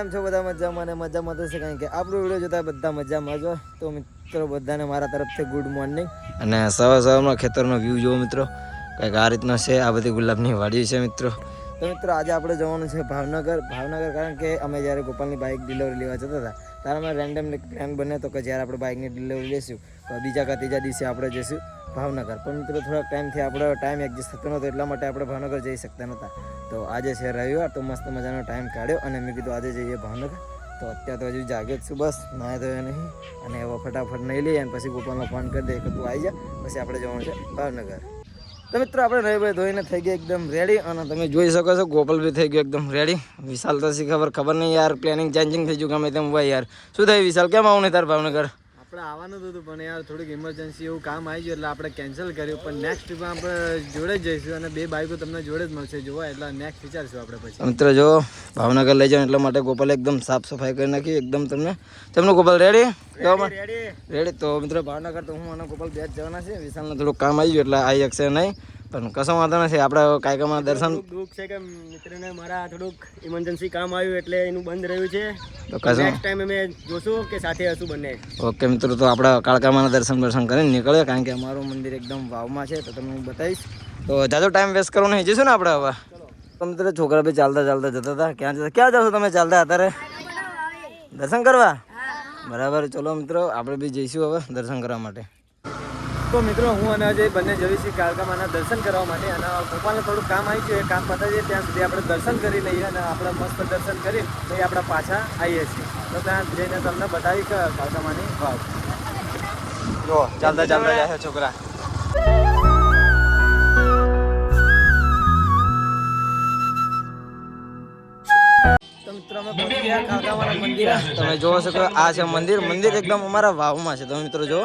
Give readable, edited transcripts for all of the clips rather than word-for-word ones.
કેમ છો બધા મજામાં અને મજામાં થશે કારણ કે આપણો વિડીયો જોતા બધા મજામાં જ. તો મિત્રો બધાને મારા તરફથી ગુડ મોર્નિંગ અને સવારમાં ખેતરનો વ્યૂ જુઓ મિત્રો, કંઈક આ રીતનો છે. આ બધી ગુલાબની વાડી છે મિત્રો. તો મિત્રો આજે આપણે જવાનું છે ભાવનગર કારણ કે અમે જ્યારે ગોપાલની બાઇક ડિલિવરી લેવા જતા હતા ત્યારે અમે રેન્ડમલી પ્લાન બને તો કે જ્યારે આપણે બાઇકની ડિલિવરી લઈશું તો બીજા કે ત્રીજા દિવસે આપણે જઈશું ભાવનગર. પણ મિત્રો થોડાક ટાઈમથી આપણો ટાઈમ એડજસ્ટ થતો નહોતો એટલા માટે આપણે ભાવનગર જઈ શકતા નહોતા. તો આજે છે રવિવાર, તો મસ્ત મજાનો ટાઈમ કાઢ્યો અને મેં કીધું આજે જઈએ ભાવનગર. તો અત્યારે તો હજુ જાગ્યો જ છું, બસ નાહ્યા ધોયા નહીં અને હવે ફટાફટ નહીં લઈએ અને પછી ગોપાલનો ફોન કરી દે કે તું આવી જા, પછી આપણે જવાનું છે ભાવનગર. તો મિત્રો આપણે રવિભાઈ ધોઈને થઈ ગયા એકદમ રેડી અને તમે જોઈ શકો છો ગોપાલ બી થઈ ગયો એકદમ રેડી. વિશાલ તો ખબર નહીં યાર, પ્લાનિંગ ચેન્જિંગ થઈ ગયું ગમે તેમ હોય યાર. શું થયું વિશાલ, કેમ આવું નહીં તાર ભાવનગર? આપણે આવવાનું હતું પણ યાર થોડીક ઇમરજન્સી એવું કામ આવી ગયું એટલે આપણે કેન્સલ કર્યું. પણ નેક્સ્ટ ટ્રીપમાં આપણે જોડે જ જઈશું અને બે બાઇકો તમને જોડે જ મળશે જોવા, એટલે નેક્સ્ટ વિચારશું આપણે પછી. મિત્રો જો ભાવનગર લઈ જાવ એટલા માટે ગોપાલ એકદમ સાફ સફાઈ કરી નાખી એકદમ. તમને ગોપાલ રેડી રેડી. તો મિત્રો ભાવનગર તો હું અને ગોપાલ બે જ જવાના છે. વિશાલને થોડુંક કામ આવી ગયું એટલે આવી શકશે નહીં, પણ કશો વાંધો નથી. આપણે કાયકામાં દર્શન દુઃખ છે કે મિત્રને મારા થોડુંક ઇમરજન્સી કામ આવ્યું એટલે એનું બંધ રહ્યું છે. તો કશો નેક્સ્ટ ટાઈમ અમે જોશું કે સાથે હશું બંને. ઓકે મિત્રો, તો આપણે કાળકામાના દર્શન કરીને નીકળ્યા કારણ કે અમારું મંદિર એકદમ વાવમાં છે. તો તમને હું બતાવીશ. તો જાજો ટાઈમ વેસ્ટ કરવો નહીં, જઈશું ને આપણે હવે. તો મિત્રો છોકરા બી ચાલતા જતા હતા. ક્યાં જાવ છો તમે ચાલતા અત્યારે? દર્શન કરવા? બરાબર, ચલો મિત્રો આપણે બી જઈશું હવે દર્શન કરવા માટે. તો મિત્રો હું અને અજય બંને જઈએ છીએ કાળકામાના દર્શન કરવા માટે અને ગોપાલને થોડું કામ આવી ગયું, એ કામ પતાવીએ ત્યાં સુધી આપણે દર્શન કરી લઈએ અને આપણે મસ્ત દર્શન કરી પછી આપણે પાછા આવીએ છીએ. તો ત્યાં જઈને તમને બતાવી કે કાળકામાની વાવ જો ચાલતા જાય છે છોકરા. તો મિત્રો અમે પહોંચી ગયા કાળકામાના મંદિર. તમે જોવો છો કે આ છે મંદિર એકદમ અમારા વાવમાં છે. તમે મિત્રો જો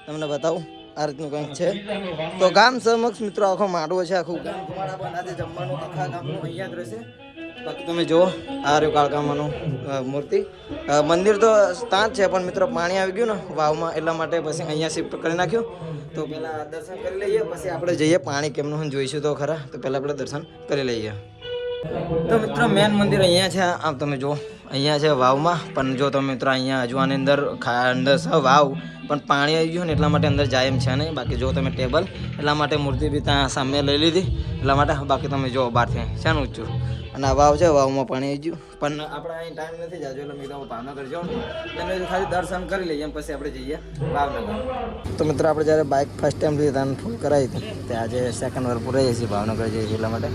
તમને બતાવું આ રીતનું કંઈક છે. તો ગામ સમક્ષ મિત્રો આખો માંડવો છે, આખું ગામ આજે જમવાનું આખા ગામનું અહીંયા જ રહેશે. બાકી તમે જુઓ આ રહ્યું કાળકામાનું મૂર્તિ. મંદિર તો ત્યાં જ છે પણ મિત્રો પાણી આવી ગયું ને વાવમાં એટલા માટે પછી અહીંયા શિફ્ટ કરી નાખ્યું. તો પહેલાં દર્શન કરી લઈએ પછી આપણે જઈએ. પાણી કેમનું જોઈશું તો ખરા, તો પહેલાં આપણે દર્શન કરી લઈએ. તો મિત્રો મેન મંદિર અહીંયા છે. આમ તમે જુઓ અહીંયા છે વાવમાં, પણ જો તમે મિત્રો અહીંયા હજુ આની અંદર છે વાવ પણ પાણી આવી ગયું ને એટલા માટે અંદર જાય એમ છે નહીં. બાકી જો તમે ટેબલ એટલા માટે મૂર્તિ બી ત્યાં સામે લઈ લીધી એટલા માટે. બાકી તમે જો બહારથી શાનું ઊંચું અને આ વાવ છે, વાવમાં પાણી આવી ગયું પણ આપણે અહીં ટાઈમ નથી જાજો એટલે મિત્રો ભાવનગર જાઓ એટલે ખાલી દર્શન કરી લઈએ એમ પછી આપણે જઈએ ભાવનગર. તો મિત્રો આપણે જ્યારે બાઇક ફર્સ્ટ ટાઈમ લીધી ત્યાં ફૂલ કરાવી હતી તે આજે સેકન્ડ વાર પૂરાઈએ છીએ ભાવનગર જઈએ છીએ એટલા માટે.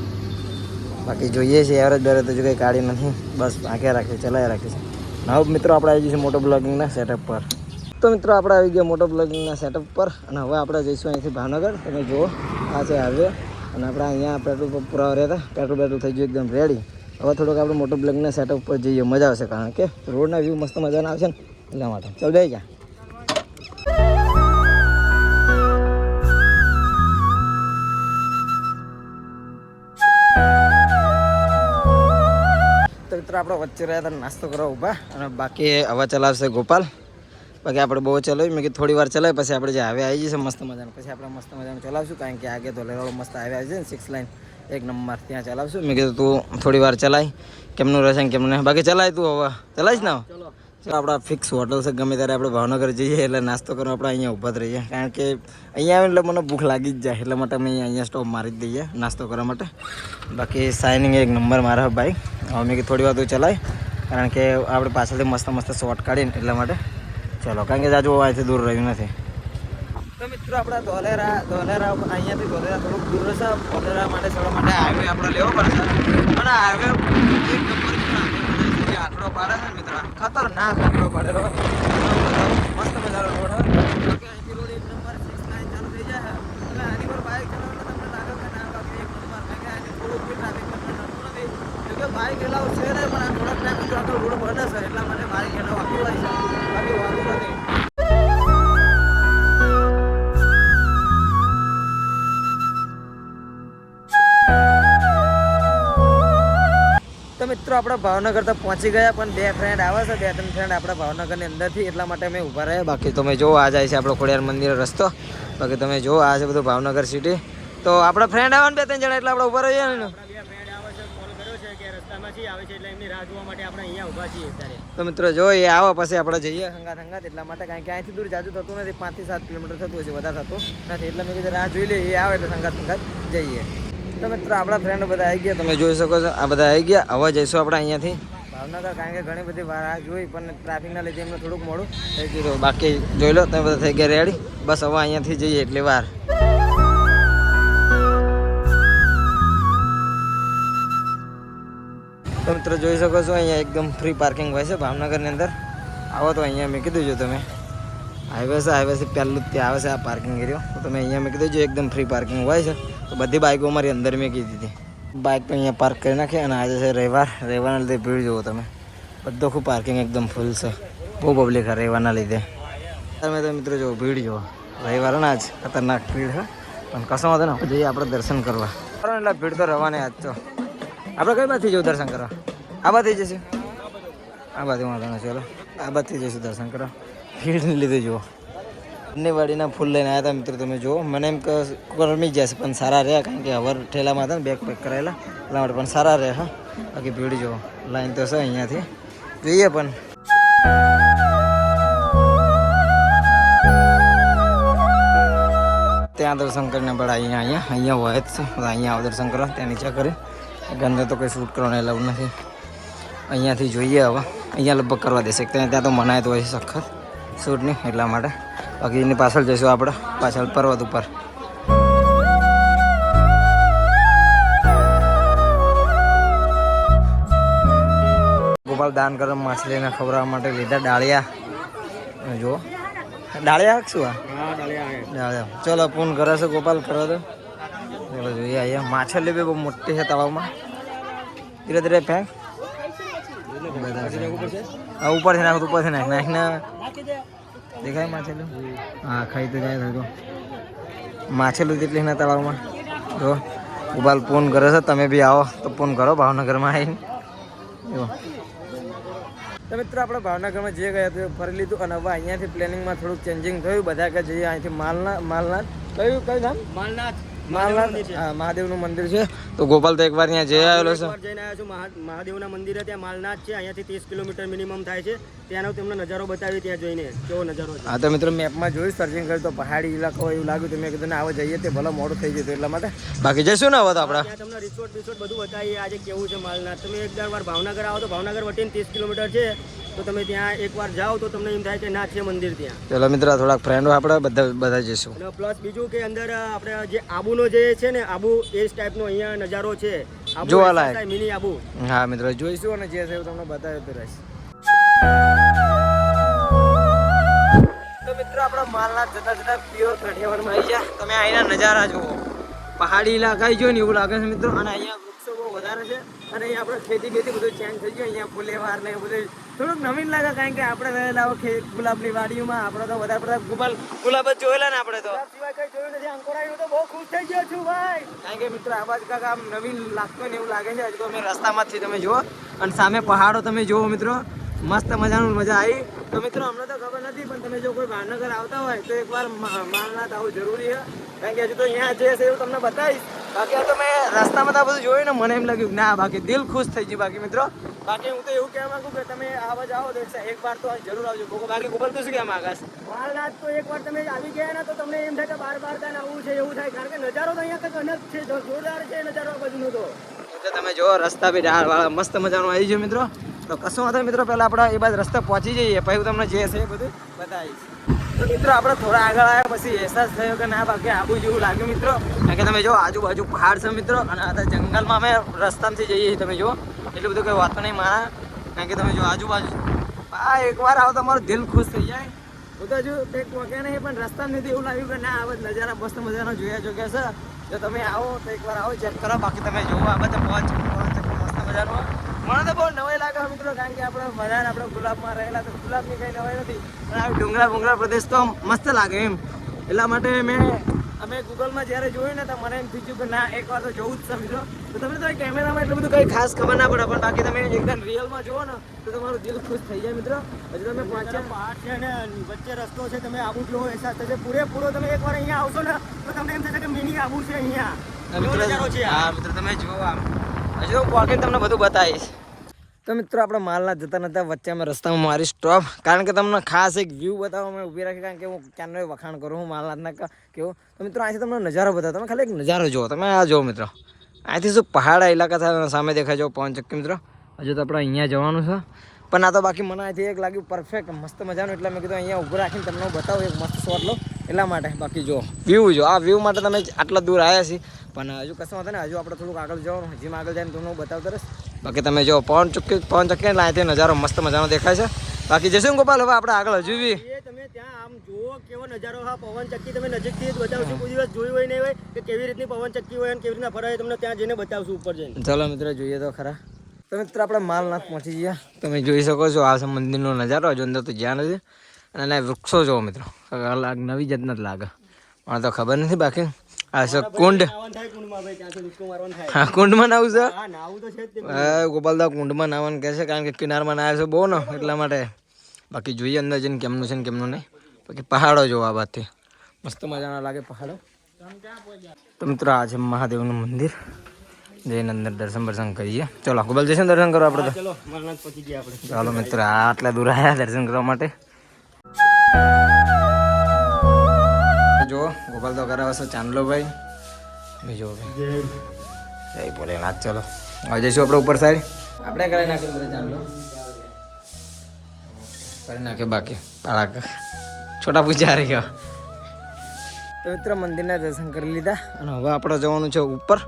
બાકી જોઈએ છીએ એવરેજ બેરેજ તો જો કંઈ કાઢી નથી, બસ આંખ્યા રાખીએ ચલાવી રાખીએ છીએ. હવે મિત્રો આપણે આવી જઈશું મોટો બ્લોગિંગના સેટઅપ પર. તો મિત્રો આપણે આવી ગયા મોટો બ્લોગિંગના સેટઅપ પર અને હવે આપણે જઈશું અહીંથી ભાવનગર. તમે જુઓ આ છે હાઈવે અને આપણે અહીંયા પેટ્રોલ પંપ પુરાવા રહ્યા હતા, પેટ્રોલ થઈ ગયું એકદમ રેડી. હવે થોડોક આપણે મોટો બ્લોગિંગના સેટઅપ પર જઈએ, મજા આવશે કારણ કે રોડના વ્યૂ મસ્ત મજાના આવશે ને એટલા માટે. ચાલ જઈ જા. મિત્રો આપણે વચ્ચે રહ્યા હતા નાસ્તો કરવા ઊભા અને બાકી હવા ચલાવશે ગોપાલ. બાકી આપણે બહુ ચલાવી, મેં કીધું થોડી વાર ચલાવી પછી આપણે જે હાઈવે આવી જશે મસ્ત મજાનું પછી આપણે મસ્ત મજાનું ચલાવશું કારણ કે આગે તો લેવાળો મસ્ત હાઈવે આવી છે ને 6 લાઈન 1 નંબર ત્યાં ચલાવશું. મેં કીધું તું થોડી વાર ચલાય કેમનું રહેશે ને કેમનું નહીં. બાકી ચલાય તું હવે ચલાવીશ ને. ચાલો આપણા ફિક્સ હોટલ છે, ગમે ત્યારે આપણે ભાવનગર જઈએ એટલે નાસ્તો કરવા આપણે અહીંયા ઊભા જ રહીએ કારણ કે અહીંયા આવે એટલે મને ભૂખ લાગી જ જાય એટલા માટે અમે અહીંયા સ્ટોપ મારી જ દઈએ નાસ્તો કરવા માટે. બાકી શાઇનિંગ 1 નંબર મારા બાઈક. હવે મેં કીધું થોડી વાર તું ચલાય કારણ કે આપણે પાછળથી મસ્ત શોર્ટ કાઢીને એટલા માટે. ચલો કારણ કે જાજુ અહીંથી દૂર રહ્યું નથી. તો મિત્રો આપણા ધોલેરા અહીંયાથી ધોલેરા થોડુંક દૂર રહેશે. ધોલેરા માટે જવા માટે હાઈવે આપણે લેવો પડશે અને હાઈવે 1 નંબર આંકડો પાડે છે મિત્ર, ખતરનાક આંકડો પાડેલો મસ્ત મજાનો રોડ હોય. અહીંથી રોડ 1 નંબર 6 લાઈન ચાલુ થઈ જાય એટલે આની પર બાઇક ચલાવવા તમને લાગે કે ના બાકી 1 નંબર કારણ કે આની થોડુંક બી ટ્રાફિક નડતું નથી. જોકે બાઇક એલાવ છે ને પણ આ થોડાક ટાઈમ જો આગળ રોડ બને છે એટલા માટે બાઇક એલાવ આપી હોય છે, બાકી વાંધો નથી. તો મિત્રો આપણે ભાવનગર તો પહોંચી ગયા પણ 2 ફ્રેન્ડ આવે છે, 2-3 ફ્રેન્ડ આપણા ભાવનગરની અંદરથી એટલા માટે અમે ઊભા રહ્યા. બાકી તમે જો આ જાય છે આપણો ખોડિયાર મંદિર રસ્તો. બાકી તમે જો આ છે બધું ભાવનગર સિટી. તો આપણા ફ્રેન્ડ આવે ને 2-3 જણા એટલે આપણે ઊભા રહીએ ને. પછી આવે છે એટલે એમની રાહ જોવા માટે આપણે અહીંયા ઊભા છીએ અત્યારે. તો મિત્રો જો એ આવે પછી આપણે જઈએ હંગાત એટલા માટે, કારણ કે અહીંથી દૂર જાજુ થતું નથી, 5 થી 7 કિલોમીટર થતું હોય છે, વધારે થતું નથી, એટલે મેં કીધું રાહ જોઈ લે, એ આવે એટલે હંગાત જઈએ. તો મિત્રો આપણા ફ્રેન્ડ બધા આવી ગયા, તમે જોઈ શકો છો, આ બધા આવી ગયા. હવે જઈશું આપણે અહીંયાથી ભાવનગર, કારણ કે ઘણી બધી વાર રાહ જોઈ પણ ટ્રાફિકના લીધે એમને થોડુંક મોડું થઈ ગયું. બાકી જોઈ લો તમે બધા થઈ ગયા રેડી, બસ હવે અહીંયાથી જઈએ એટલી વાર. તો મિત્રો જોઈ શકો છો અહીંયા એકદમ ફ્રી પાર્કિંગ હોય છે ભાવનગરની અંદર. આવો તો અહીંયા મેં કીધું જો તમે હાઈવે છે પહેલું જ ત્યાં આવે છે આ પાર્કિંગ એરિયો. તો તમે અહીંયા મેં કીધું જો એકદમ ફ્રી પાર્કિંગ હોય છે. તો બધી બાઇકો અમારી અંદર મેં કીધી હતી, બાઇક તો અહીંયા પાર્ક કરી નાખી. અને આજે છે રવિવારના લીધે ભીડ જુઓ તમે, બધો ખૂબ પાર્કિંગ એકદમ ફૂલ છે, બહુ પબ્લિક છે રવિવારના લીધે. તમે તો મિત્રો જો ભીડ જુઓ, રવિવારના જ ખતરનાક ભીડ છે, પણ કશો વાંધો ને જઈએ આપણે દર્શન કરવા. એટલે ભીડ તો રહેવાની આજ તો. આપણે કઈ બાજુથી જવું દર્શન કરવા? આ બાજુથી જઈશું, આ બાજુ વાંધો નહીં, ચલો આ બાજુથી જઈશું દર્શન કરવા. ભીડને લીધે જુઓ, બંને વાડીના ફૂલ લઈને આવ્યા હતા મિત્રો, તમે જુઓ. મને એમ કે ગરમી જશે પણ સારા રહ્યા, કારણ કે હવાર ઠેલામાં હતા ને બેગ પેક કરાયેલા એટલા માટે, પણ સારા રહ્યા. હા બાકી ભીડ જુઓ, લાઈન તો છે અહીંયાથી જોઈએ. પણ ત્યાં દર્શન કરીને પણ અહીંયા હોય જ છે, અહીંયા આવો દર્શન કરો. ત્યાં નીચે કરી ગંદે તો કંઈ શૂટ કરવાનું એલાઉડ નથી. અહીંયાથી જોઈએ હવે, અહીંયા લગભગ કરવા દેશે, ત્યાં તો મનાય તો હોય છે સખત શૂટ નહીં, એટલા માટે. બાકી એની પાછળ જઈશું આપણે, પાછળ પર્વત ઉપર. ગોપાલ દાન કરમ માછલીને ખવડાવવા માટે લીધા ડાળિયા. જુઓ ડાળિયા શું? ડાળિયા. ચલો ફોન કરે છે ગોપાલ, કરો તો ચલો જોઈએ. અહીંયા માછલી બી બહુ મોટી છે તળાવમાં. ધીરે ધીરે ફેંક, હા ઉપરથી નાખ, ઉપરથી નાખને દેખાય માછલું. હા ખાઈ તો જાય તો માછલું જેટલી ના તળાવમાં. જો ગોપાલ ફોન કરે છે, તમે બી આવો તો ફોન કરો ભાવનગરમાં આવીને. જો તો મિત્રો આપણે ભાવનગરમાં જે ગયા તો ફરી લીધું, અને હવે અહીંયાથી પ્લેનિંગમાં થોડુંક ચેન્જિંગ થયું. બધા કે જઈએ અહીંથી માલનાથ. કયું નામ? માલનાથ મહાદેવનું મંદિર છે. તો ગોપાલ તો એકવાર ત્યાં જઈ આવેલો છે. જઈને આવ્યો છું મહાદેવના મંદિરે. ત્યાં માલનાથ છે, અહીંયાથી 30 કિલોમીટર મિનિમમ થાય છે. ત્યાંનો તમને નજારો બતાવી, ત્યાં જોઈને કેવો નજારો છે. હા તો મિત્રો મેપમાં જોયું, સર્ચિંગ કર્યું તો પહાડી ઇલાકો એવું લાગ્યું, તો મેં કીધું ને આવો જઈએ, તે ભલે મોડું થઈ જતું એટલા માટે. બાકી જઈશું ને હવે તો આપણે. ત્યાં તમને રિસોર્ટ બધું બતાવીએ આજે કેવું છે માલનાથ. તમે એકવાર ભાવનગર આવો તો ભાવનગર વટીને 30 કિલોમીટર છે, તો તમે ત્યાં એકવાર જાઓ તો તમને એમ થાય કે ના છે મંદિર ત્યાં. ચલો મિત્રો થોડાક ફ્રેન્ડો આપણે બધા જઈશું. અને પ્લસ બીજું કે અંદર આપણે જે આબુનો જે છે ને, આબુ એ ટાઈપનો અહીંયા નજારો છે, જોવાલાયક મિની આબુ. હા મિત્રો જોઈશું, અને જે છે એવું તમને બતાવ્યું રહીશ. તો મિત્રો આપણા માલનાથ જતા પ્યોર કાઠિયાવાડમાં આવી ગયા. તમે અહીંના નજારા જુઓ, પહાડી ઇલાકા જો ને એવું લાગે છે મિત્રો. અને અહીંયા વૃક્ષો બહુ વધારે છે, અને અહીંયા આપણે ખેતી બધું ચેન્જ થઈ ગયું. અહીંયા ફુલેવાર ને બધું થોડુંક નવીન લાગે, કારણ કે આપણે રહેલા ગુલાબની વાડીઓમાં. આપણે તો વધારે પડતા ગુલાબ જ જોયેલા ને આપણે તો, સિવાય કઈ જોયું નથી. અંકોરાયું તો બહુ ખુશ થઈ ગયો છું ભાઈ, કારણ કે મિત્રો આ બાજુ કાંક આમ નવીન લાગતો ને એવું લાગે છે. હજુ તો અમે રસ્તામાંથી તમે જુઓ, અને સામે પહાડો તમે જુઓ મિત્રો, મસ્ત મજાનું મજા આવી. તો મિત્રો અમને તો ખબર નથી, પણ તમે જો કોઈ ભાવનગર આવતા હોય તો એકવાર માલનાથ આવું જરૂરી છે, કારણ કે હજુ તો અહીંયા જે છે એવું તમને બતાવીશ. બાકી આ તો મેં રસ્તામાં તો બધું જોયું ને, મને એમ લાગ્યું ના, બાકી દિલ ખુશ થઈ ગયું. બાકી મિત્રો બાકી હું તો એવું કહેવા માંગુ કે તમે આવા જાઓ તો એકવાર તો જરૂર આવજો. બાકી ગોપાલ તો શું કહેવા માંગાશ? માલનાથ તો એકવાર તમે આવી ગયા ને તો તમને એમ થાય કે બાર કાંઈ આવું છે એવું થાય, કારણ કે નજારો તો અહીંયા કંઈક અલગ છે, જોરદાર છે નજારો આ બાજુનો. તો તમે જો રસ્તા બી ઢાળવાળા મસ્ત મજાનું આવી ગયો મિત્રો. તો કશું વાંધો મિત્રો, પહેલાં આપણે એ બાજુ રસ્તે પહોંચી જઈએ, પછી હું તમને જે છે એ બધું બતાવીશ. તો મિત્રો આપણે થોડા આગળ આવ્યા પછી અહેસાસ થયો કે ના, બાકી આબુ જેવું લાગ્યું મિત્રો, કારણ કે તમે જો આજુબાજુ પહાડ છે મિત્રો, અને આ જંગલમાં અમે રસ્તામાંથી જઈએ છીએ. તમે જો એટલું બધું કંઈ વાત નહીં મારા, કારણ કે તમે જો આજુબાજુ આ એકવાર આવો તો અમારું દિલ ખુશ થઈ જાય. હું તો હજુ કંઈક પહોંચ્યા નહીં, પણ રસ્તામાં એવું લાગ્યું કે ના, આ બધા નજારા મસ્ત મજાનો જોયા છે. જો તમે આવો તો એકવાર આવો, ચેક કરો. બાકી તમે જોવો આ બધા પહોંચ મસ્ત મજાનો. મને તો બહુ નવાઈ લાગે મિત્રો, કારણ કે આપણે વધારે આપણે ગુલાબમાં રહેલા, તો ગુલાબની કંઈ નવાઈ નથી, પણ આ ડુંગરા પ્રદેશ તો મસ્ત લાગે એમ. એટલા માટે અમે ગૂગલમાં જ્યારે જોયું ને તો મને એમ થયું કે ના, એકવાર તો જોવું જ છે મિત્રો. તો તમને તો કેમેરામાં એટલું બધું કંઈ ખાસ ખબર ના પડે, પણ બાકી તમે એકદમ રિયલમાં જુઓ ને તો તમારું દિલ ખુશ થઈ જાય મિત્રો. હજુ તમે પહાડ છે ને વચ્ચે રસ્તો છે, તમે આબુ જોવો અહેસાસ થશે પૂરેપૂરો. તમે એકવાર અહીંયા આવશો ને તો તમને એમ થશે કે મિની આબુ છે અહીંયા. હા મિત્રો તમે જુઓ, આમ હજુ પહોંચીને તમને બધું બતાવીશ. તો મિત્રો આપણે માલના જતા નતા વચ્ચે અમે રસ્તામાં મારી સ્ટોપ, કારણ કે તમને ખાસ એક વ્યૂ બતાવવા મેં ઊભી રાખી, કારણ કે હું ક્યાંનો વખાણ કરું હું માલના કેવું. તો મિત્રો અહીંથી તમને નજારો બતાવો, તમે ખાલી એક નજારો જુઓ, તમે આ જુઓ મિત્રો, અહીંથી શું પહાડા ઇલાકા થાય, સામે દેખાય જો પવન ચક્કી મિત્રો. હજુ તો આપણે અહીંયા જવાનું છે, પણ આ તો બાકી મને અહીંથી એક લાગ્યું પરફેક્ટ મસ્ત મજાનું, એટલે મેં કીધું અહીંયા ઊભું રાખીને તમને બતાવું એક મસ્ત શોટ લો એટલા માટે. બાકી જો વ્યૂ જો, આ વ્યૂ માટે તમે આટલા દૂર આવ્યા છીએ, પણ હજુ કશું વાંધો ને, હજુ આપણે થોડુંક આગળ જવાનું, હજી આગળ જઈને તમને હું બતાવતો રહીશ. બાકી તમે જો પવન ચક્કી એટલે અહીંથી નજારો મસ્ત મજાનો દેખાય છે. બાકી જશું ગોપાલ, હવે આપણે આગળ હજુ બી તમે ત્યાં આમ જુઓ કેવો નજારો. હા, પવન ચક્કી તમે નજીકથી જ બતાવશું, કોઈ દિવસ જોયું હોય નહીં હોય કે કેવી રીતની પવન ચક્કી હોય અને કેવી રીતના ફરાય, તમને ત્યાં જઈને બતાવશું ઉપર જઈને. ચાલો મિત્રો જોઈએ તો ખરા. તો મિત્રો આપણે માલનાથ પહોંચી ગયા, તમે જોઈ શકો છો આ છે મંદિરનો નજારો. હજુ અંદર તો જ્યાં નથી, અને વૃક્ષો જુઓ મિત્રો, નવી જાતના જ લાગે, મને તો ખબર નથી. બાકી આ છે કુંડ, હા કુંડમાં નાવું છે. ગોપાલદા કુંડમાં નાવાનું કહે છે, કારણ કે કિનારમાં નાયા છે બહુ ને એટલા માટે. બાકી જોઈએ અંદર જઈને કેમનું છે ને કેમનું નહીં. બાકી પહાડો જોવા આ બાદથી મસ્ત મજાના લાગે પહાડો. તો મિત્રો આ છે મહાદેવનું મંદિર, જઈને અંદર દર્શન કરીએ. ચલો ગોપાલ જઈશું દર્શન કરવા આપણે તો. ચલો માલનાથ પહોંચી ગયા આપણે. ચાલો મિત્રો, આટલા દૂર આવ્યા દર્શન કરવા માટે. જો ગોપાલ તો કરાવે છે ચાંદલો ભાઈ, બીજો ભાઈ જય ભોલેનાથ. ચલો હવે જઈશું આપણે ઉપર સાઈડ, આપણે કરી નાખ્યો બધો ચાંદલો કરી નાખ્યો, બાકી તાળા છોટા પૂછા રહી ગયા. તો મિત્રો મંદિરના દર્શન કરી લીધા, અને હવે આપણે જવાનું છે ઉપર.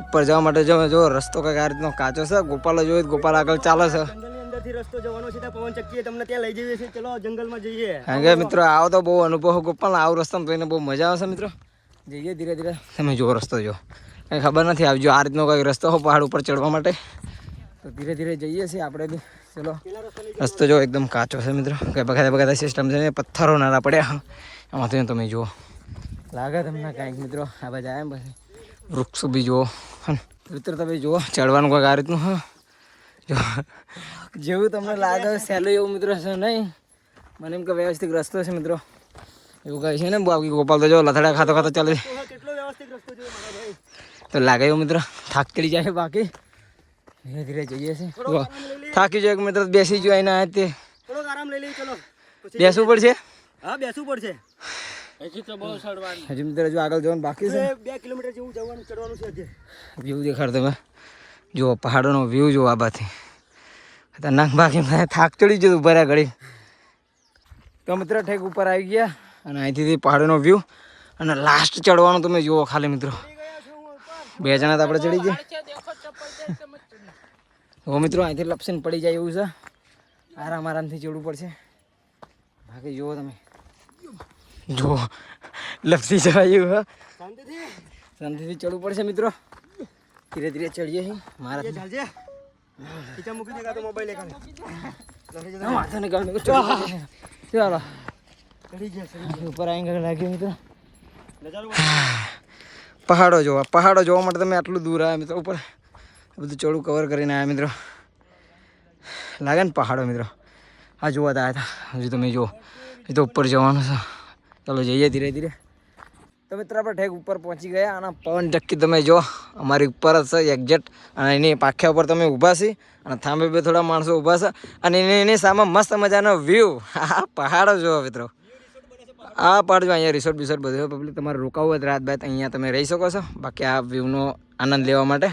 ઉપર જવા માટે જો રસ્તો કંઈક આ રીતનો કાચો છે. ગોપાલ જોઈ, ગોપાલ આગળ ચાલે છે. જંગલની અંદરથી રસ્તો જવાનો છે, ત્યાં પવન ચક્કી તમને ત્યાં લઈ જઈએ છીએ. ચલો જંગલમાં જઈએ. કારણ કે મિત્રો આવો તો બહુ અનુભવ ગોપાલ, આવો રસ્તામાં તો એને બહુ મજા આવશે મિત્રો. જઈએ ધીરે ધીરે, તમે જો રસ્તો જો કંઈ ખબર નથી, આવજો આ રીતનો કંઈક રસ્તો હો પહાડ ઉપર ચડવા માટે. તો ધીરે ધીરે જઈએ છીએ આપણે બી. ચલો રસ્તો જો એકદમ કાચો છે મિત્રો, કંઈ બગાતા સિસ્ટમ છે, પથ્થરો નાના પડ્યા એમાંથી તમે જુઓ, લાગે તમને કાંઈક મિત્રો. આ બધા આવ્યા પછી વૃક્ષો બી જુઓ મિત્રો, તમે જુઓ ચડવાનું કંઈક આ રીતનું. હા જો જેવું તમને લાગે સહેલું એવું મિત્રો છે નહીં, મને એમ કે વ્યવસ્થિત રસ્તો છે મિત્રો એવું કહે છે ને. બાકી ગોપાલ તો જો લથડા ખાતો ચાલે છે, કેટલો વ્યવસ્થિત રસ્તો છે મારા ભાઈ. તો લાગે એવું મિત્રો થાક ચડી જાય. બાકી ધીરે ધીરે જઈએ છીએ, થાકી જાય મિત્રો, બેસી જાય એના હાથે થોડોક આરામ લઈ લઈએ. ચલો બેસવું પડશે. હા, બેસવું પડશે. હજુ મિત્રો જો આગળ જવાનું બાકી છે, 2 કિલોમીટર જેવું જવાનું ચડવાનું છે હજી. વ્યૂ દેખાડ તમે જુઓ, પહાડોનો વ્યૂ જુઓ આ બાથી ખતરનાક. બાકી થાક ચડી જતું ઉપર આ ઘડી. તો મિત્રો ઠેક ઉપર આવી ગયા, અને અહીંથી પહાડોનો વ્યૂ, અને લાસ્ટ ચડવાનું તમે જુઓ ખાલી મિત્રો. 2 જણા તો આપણે ચડી ગયા. હો મિત્રો અહીંથી લપસીને પડી જાય એવું છે, આરામથી ચડવું પડશે. બાકી જુઓ તમે જુઓ લપસી જવાય એવું. હા શાંતિથી ચડવું પડશે મિત્રો, ધીરે ધીરે ચડીએ છીએ. મારા મૂકી દેગા તો મોબાઈલ માથા નીકળ ચાલો ઉપર આવી લાગ્યું મિત્રો. પહાડો જોવા માટે તમે આટલું દૂર આવ્યા મિત્રો, ઉપર બધું ચોડું કવર કરીને આવ્યા મિત્રો. લાગે ને પહાડો મિત્રો, આ જોવા આવ્યા હતા. હજુ તમે જુઓ એ તો ઉપર જવાનું છે. ચાલો જઈએ ધીરે ધીરે. તો મિત્રો આપણે ઠેક ઉપર પહોંચી ગયા, અને પવન ચક્કી તમે જો અમારી ઉપર જ છે એક્ઝેક્ટ, અને એની પાખ્યા ઉપર તમે ઊભા છે, અને થાંભે બે થોડા માણસો ઊભા છે, અને એની સામે મસ્ત મજાનો વ્યૂ. આ પહાડો જુઓ મિત્રો, આ પહાડ જો અહીંયા રિસોર્ટ બિસોર્ટ બધું પબ્લિક તમારે રોકાવું હોય રાત બાદ અહીંયા તમે રહી શકો છો. બાકી આ વ્યૂનો આનંદ લેવા માટે.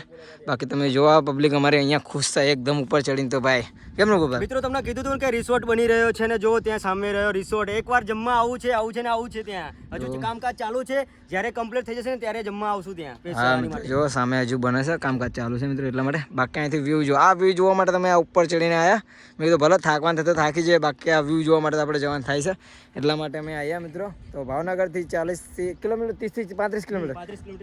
બાકી તમે જો આ પબ્લિક અમારે અહીંયા ખુશ થાય એકદમ ઉપર ચડીને. તો ભાઈ કેમનું ગોપાલ મિત્રો તમને કીધું હતું કે રિસોર્ટ બની રહ્યો છે, ને જો ત્યાં સામે રહ્યો રિસોર્ટ. એકવાર જમવા આવું છે ને આવું છે. ત્યાં હજુ કામકાજ ચાલુ છે, જ્યારે કમ્પ્લીટ થઈ જશે ને ત્યારે જમવા આવશું ત્યાં. હા મિત્રો જો સામે હજુ બને છે, કામકાજ ચાલુ છે મિત્રો, એટલા માટે. બાકી અહીંથી વ્યૂ જો, આ વ્યૂ જોવા માટે તમે આ ઉપર ચડીને આવ્યા. મેં કીધું ભલે થાકવાનું થતો થાકી જાય, બાકી આ વ્યૂ જોવા માટે આપણે જવાનું થાય છે, એટલા માટે અમે આવ્યા મિત્રો. તો ભાવનગરથી 40 કિલોમીટર 30 થી 35 કિલોમીટર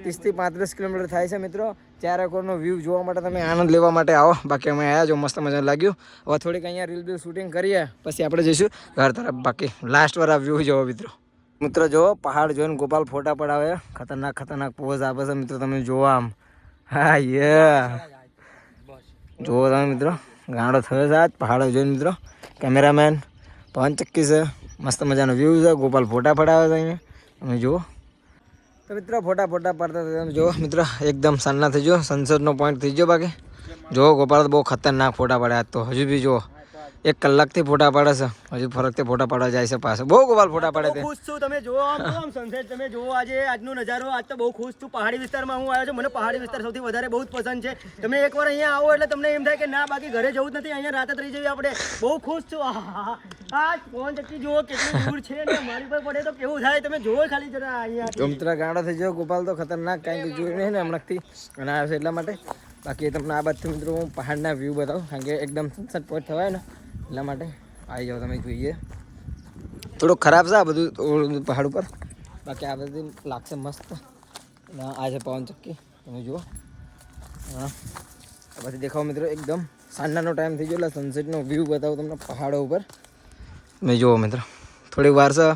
30 થી 35 કિલોમીટર થાય છે મિત્રો. 4 એકરનો વ્યૂ જોવા માટે તમે આનંદ લેવા માટે આવો. બાકી અમે આવ્યા જો મસ્ત મજા લાગ્યું. હવે થોડીક અહીંયા રીલ બી શૂટિંગ કરીએ, પછી આપણે જઈશું ઘર તરફ. બાકી લાસ્ટ વાર આ વ્યૂ જોવો મિત્રો જો પહાડ જોઈને ગોપાલ ફોટા પડાવે, ખતરનાક પોઝ આપે છે મિત્રો. તમે જોવો આમ, હા જોવો તમે મિત્રો, ગાંડો થયો છે આજ પહાડો જોઈને મિત્રો. કેમેરામેન પવન ચક્કી છે, મસ્ત મજાનો વ્યૂ છે. ગોપાલ ફોટા પડાવે છે અહીંયા, તમે જુઓ. તો મિત્રો ફોટા પડતા તમે જુઓ મિત્રો, એકદમ સાંજના થઈ ગયો, સનસેટનો પોઈન્ટ થઈ ગયો. બાકી જો ગોપાલ તો બહુ ખતરનાક ફોટા પાડ્યા આજ તો. હજુ બી જો 1 કલાકથી ફોટા પાડે છે. હજુ ફરકથી ફોટા પાડવા જાય છે પાછો. બહુ ગોપાલ ફોટા પાડે બહુ છે. ખુશ છું. તમે જુઓ આમ સનસેટ તમે જુઓ આજે આજનો નજારો. આજ તો બહુ ખુશ છું. પહાડી વિસ્તારમાં હું આવ્યો છું. મને પહાડી વિસ્તાર સૌથી વધારે બહુ જ પસંદ છે. તમે એકવાર અહીંયા આવો એટલે તમને એમ થાય કે ના બાકી ઘરે જવું જ નથી, અહીંયા રાત જ રહી જઈએ આપણે. બહુ ખુશ છું. આ પવન ચક્કી જુઓ કેટલું દૂર છે ને મારી પર પડે તો કેવું થાય તમે જુઓ ખાલી જરા અહીંયા. ગમતરા ગાડા થઈ ગયો ગોપાલ તો ખતરનાક કાંઈ જોયું નહીં ને હમણાંથી અને આવે છે એટલા માટે. બાકી તમને આ બાજુથી મિત્રો હું પહાડના વ્યૂ બતાવું કારણ કે એકદમ સનસેટ પોઈન્ટ થવાય ને એટલા માટે આવી જાઓ તમે જોઈએ. થોડુંક ખરાબ છે આ બધું પહાડ ઉપર, બાકી આ બધું લાગશે મસ્ત. આ છે પવન ચક્કી તમે જુઓ. હા પછી દેખાવ મિત્રો એકદમ સાંજનો ટાઈમ થઈ ગયો એટલે સનસેટનો વ્યૂ બતાવું તમને પહાડો ઉપર. તમે જુઓ મિત્રો થોડીક વાર છે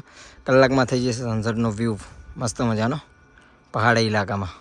કલાકમાં થઈ જશે સનસેટનો વ્યૂ મસ્ત મજાનો પહાડી ઇલાકામાં.